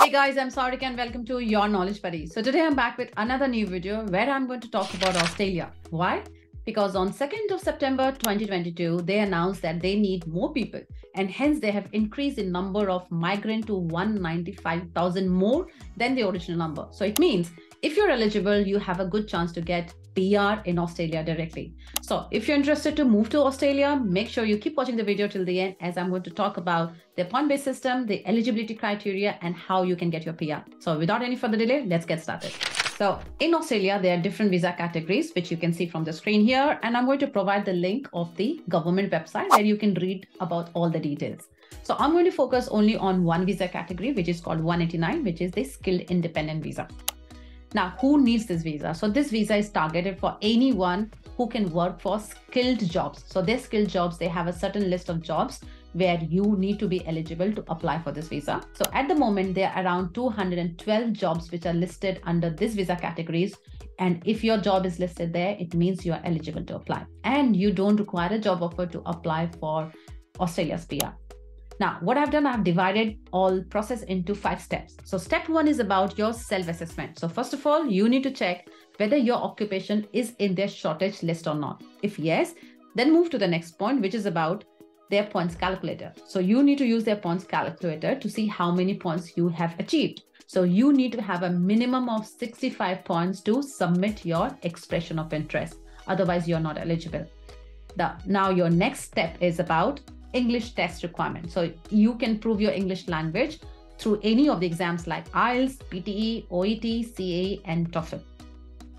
Hey guys, I'm Sarika and welcome to Your Knowledge Buddy. So today I'm back with another new video where I'm going to talk about Australia. Why? Because on 2nd of September 2022, they announced that they need more people and hence they have increased the number of migrants to 195,000 more than the original number. So it means if you're eligible, you have a good chance to get PR in Australia directly. So if you're interested to move to Australia, make sure you keep watching the video till the end as I'm going to talk about the point-based system, the eligibility criteria, and how you can get your PR. So without any further delay, let's get started. So in Australia, there are different visa categories, which you can see from the screen here. And I'm going to provide the link of the government website where you can read about all the details. So I'm going to focus only on one visa category, which is called 189, which is the skilled independent visa. Now, who needs this visa? So this visa is targeted for anyone who can work for skilled jobs. So their skilled jobs, they have a certain list of jobs where you need to be eligible to apply for this visa. So at the moment, there are around 212 jobs which are listed under this visa categories. And if your job is listed there, it means you are eligible to apply. And you don't require a job offer to apply for Australia's PR. Now, what I've done, I've divided all process into 5 steps. So step 1 is about your self-assessment. So first of all, you need to check whether your occupation is in their shortage list or not. If yes, then move to the next point, which is about their points calculator. So you need to use their points calculator to see how many points you have achieved. So you need to have a minimum of 65 points to submit your expression of interest. Otherwise, you're not eligible. Now your next step is about English test requirement. So you can prove your English language through any of the exams like IELTS, PTE, OET, CA, and TOEFL.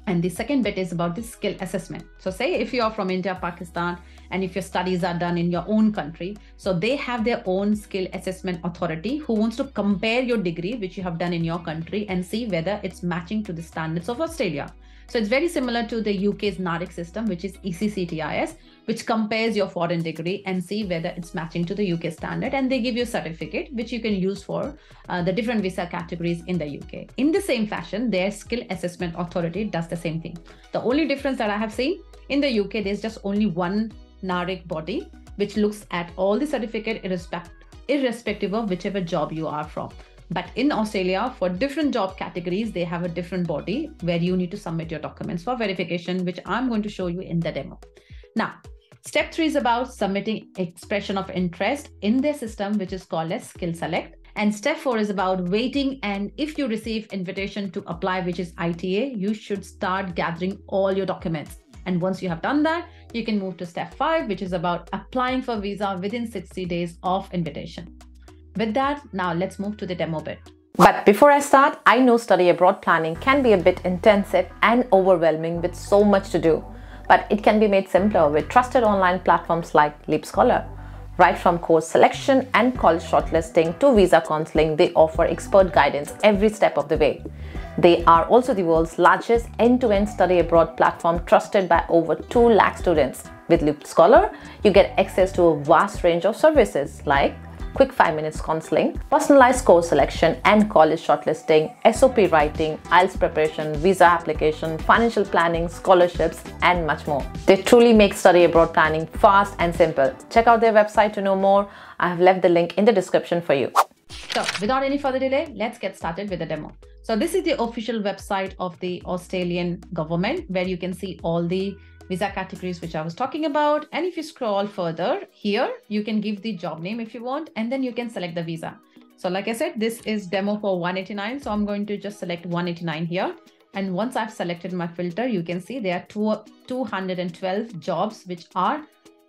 And the second bit is about the skill assessment. So say if you're from India, Pakistan, and if your studies are done in your own country, so they have their own skill assessment authority who wants to compare your degree, which you have done in your country, and see whether it's matching to the standards of Australia. So it's very similar to the UK's NARIC system, which is ECCTIS, which compares your foreign degree and see whether it's matching to the UK standard. And they give you a certificate, which you can use for the different visa categories in the UK. In the same fashion, their skill assessment authority does the same thing. The only difference that I have seen in the UK, there's just only one NARIC body, which looks at all the certificate irrespective of whichever job you are from. But in Australia, for different job categories, they have a different body where you need to submit your documents for verification, which I'm going to show you in the demo. Now, step 3 is about submitting expression of interest in their system, which is called as Skill Select. And step 4 is about waiting. And if you receive invitation to apply, which is ITA, you should start gathering all your documents. And once you have done that, you can move to step 5, which is about applying for visa within 60 days of invitation. With that, now let's move to the demo bit. But before I start, I know study abroad planning can be a bit intensive and overwhelming with so much to do. But it can be made simpler with trusted online platforms like Leap Scholar. Right from course selection and college shortlisting to visa counseling, they offer expert guidance every step of the way. They are also the world's largest end-to-end study abroad platform trusted by over 2 lakh students. With Leap Scholar, you get access to a vast range of services like quick 5 minutes counseling, personalized course selection and college shortlisting, SOP writing, IELTS preparation, visa application, financial planning, scholarships, and much more. They truly make study abroad planning fast and simple. Check out their website to know more. I have left the link in the description for you. So without any further delay, let's get started with the demo. So this is the official website of the Australian government where you can see all the visa categories which I was talking about. And if you scroll further here, you can give the job name if you want, and then you can select the visa. So like I said, this is demo for 189. So I'm going to just select 189 here. And once I've selected my filter, you can see there are 212 jobs which are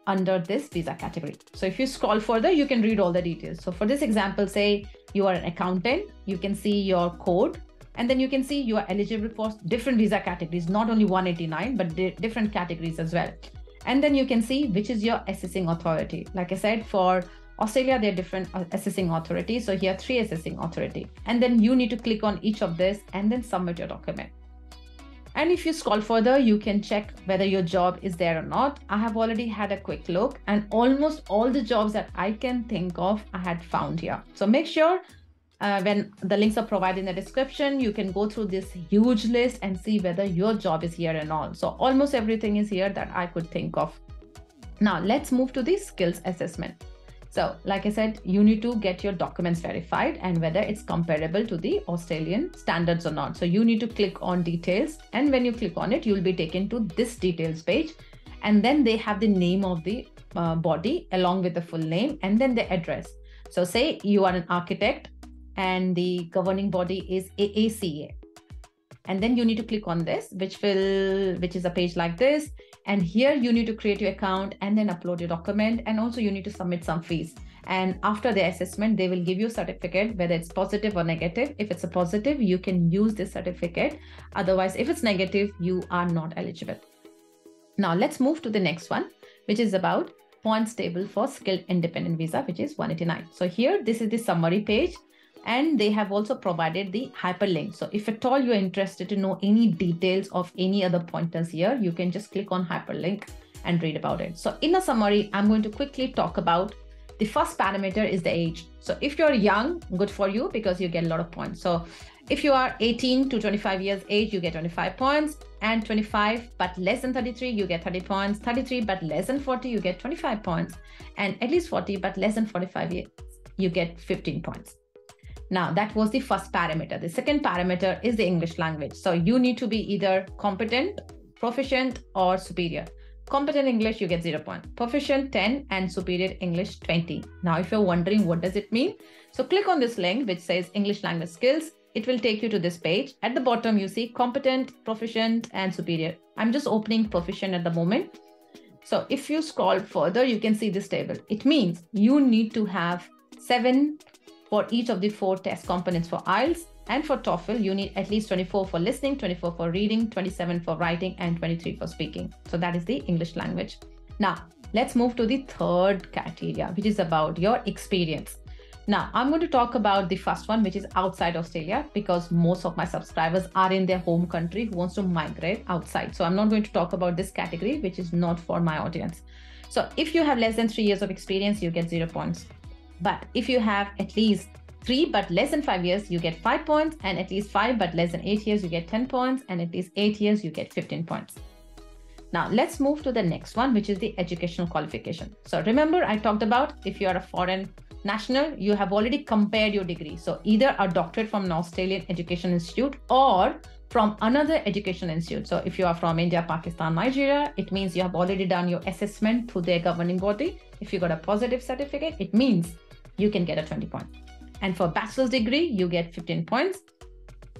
under this visa category. So if you scroll further, you can read all the details. So for this example, say you are an accountant, you can see your code. And then you can see you are eligible for different visa categories, not only 189, but different categories as well. And then you can see which is your assessing authority. Like I said, for Australia, there are different assessing authorities. So here are 3 assessing authority. And then you need to click on each of this and then submit your document. And if you scroll further, you can check whether your job is there or not. I have already had a quick look and almost all the jobs that I can think of, I had found here. So make sure when the links are provided in the description, you can go through this huge list and see whether your job is here and all. So almost everything is here that I could think of. Now let's move to the skills assessment. So like I said, you need to get your documents verified and whether it's comparable to the Australian standards or not. So you need to click on details, and when you click on it, you'll be taken to this details page, and then they have the name of the body along with the full name and then the address. So say you are an architect and the governing body is AACA. And then you need to click on this, which is a page like this. And here you need to create your account and then upload your document. And also you need to submit some fees. And after the assessment, they will give you a certificate, whether it's positive or negative. If it's a positive, you can use this certificate. Otherwise, if it's negative, you are not eligible. Now let's move to the next one, which is about points table for skilled independent visa, which is 189. So here, this is the summary page. And they have also provided the hyperlink. So if at all you're interested to know any details of any other pointers here, you can just click on hyperlink and read about it. So in a summary, I'm going to quickly talk about the first parameter is the age. So if you're young, good for you because you get a lot of points. So if you are 18 to 25 years age, you get 25 points, and 25 but less than 33, you get 30 points, 33 but less than 40, you get 25 points, and at least 40 but less than 45 years, you get 15 points. Now, that was the first parameter. The second parameter is the English language. So you need to be either competent, proficient, or superior. Competent English, you get 0 points. Proficient, 10, and superior English, 20. Now, if you're wondering what does it mean, so click on this link which says English language skills. It will take you to this page. At the bottom, you see competent, proficient, and superior. I'm just opening proficient at the moment. So if you scroll further, you can see this table. It means you need to have 7 for each of the 4 test components for IELTS, and for TOEFL, you need at least 24 for listening, 24 for reading, 27 for writing, and 23 for speaking. So that is the English language. Now, let's move to the third criteria, which is about your experience. Now, I'm going to talk about the first one, which is outside Australia, because most of my subscribers are in their home country who wants to migrate outside. So I'm not going to talk about this category, which is not for my audience. So if you have less than 3 years of experience, you get 0 points. But if you have at least 3 but less than 5 years, you get 5 points, and at least 5 but less than 8 years, you get 10 points, and at least 8 years, you get 15 points. Now, let's move to the next one, which is the educational qualification. So remember, I talked about if you are a foreign national, you have already compared your degree. So either a doctorate from an Australian education institute or from another education institute. So if you are from India, Pakistan, Nigeria, it means you have already done your assessment through their governing body. If you got a positive certificate, it means you can get a 20 points. And for bachelor's degree, you get 15 points.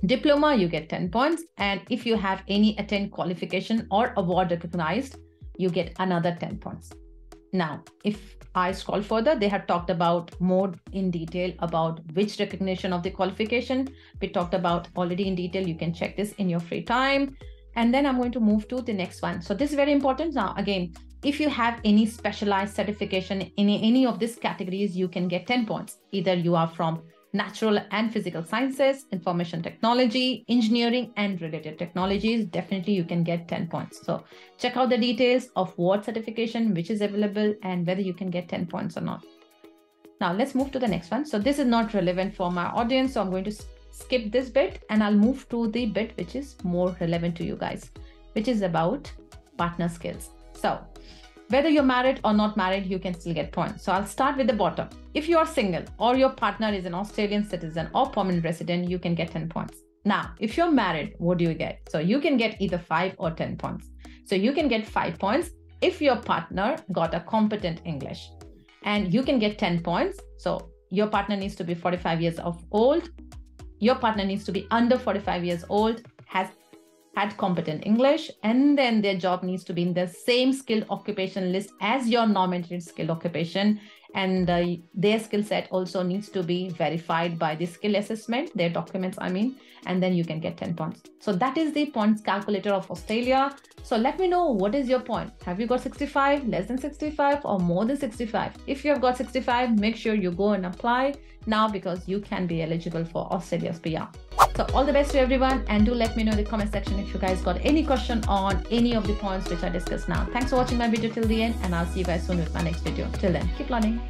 Diploma, you get 10 points. And if you have any attend qualification or award recognized, you get another 10 points. Now, if I scroll further, they have talked about more in detail about which recognition of the qualification. We talked about already in detail. You can check this in your free time. And then I'm going to move to the next one. So this is very important. Now, again, if you have any specialized certification in any of these categories, you can get 10 points. Either you are from natural and physical sciences, information technology, engineering, and related technologies, definitely you can get 10 points. So check out the details of what certification, which is available, and whether you can get 10 points or not. Now let's move to the next one. So this is not relevant for my audience, so I'm going to skip this bit and I'll move to the bit which is more relevant to you guys, which is about partner skills. So whether you're married or not married, you can still get points. So I'll start with the bottom. If you are single or your partner is an Australian citizen or permanent resident, you can get 10 points. Now, if you're married, what do you get? So you can get either 5 or 10 points. So you can get 5 points if your partner got a competent English, and you can get 10 points. So your partner needs to be 45 years old. Your partner needs to be under 45 years old, has had competent English, and then their job needs to be in the same skilled occupation list as your nominated skilled occupation, and their skill set also needs to be verified by the skill assessment, their documents I mean, and then you can get 10 points. So that is the points calculator of Australia. So let me know, what is your point? Have you got 65, less than 65, or more than 65? If you have got 65, make sure you go and apply now, because you can be eligible for Australia's PR. So all the best to everyone, and do let me know in the comment section if you guys got any question on any of the points which I discussed now. Thanks for watching my video till the end, and I'll see you guys soon with my next video. Till then, keep learning.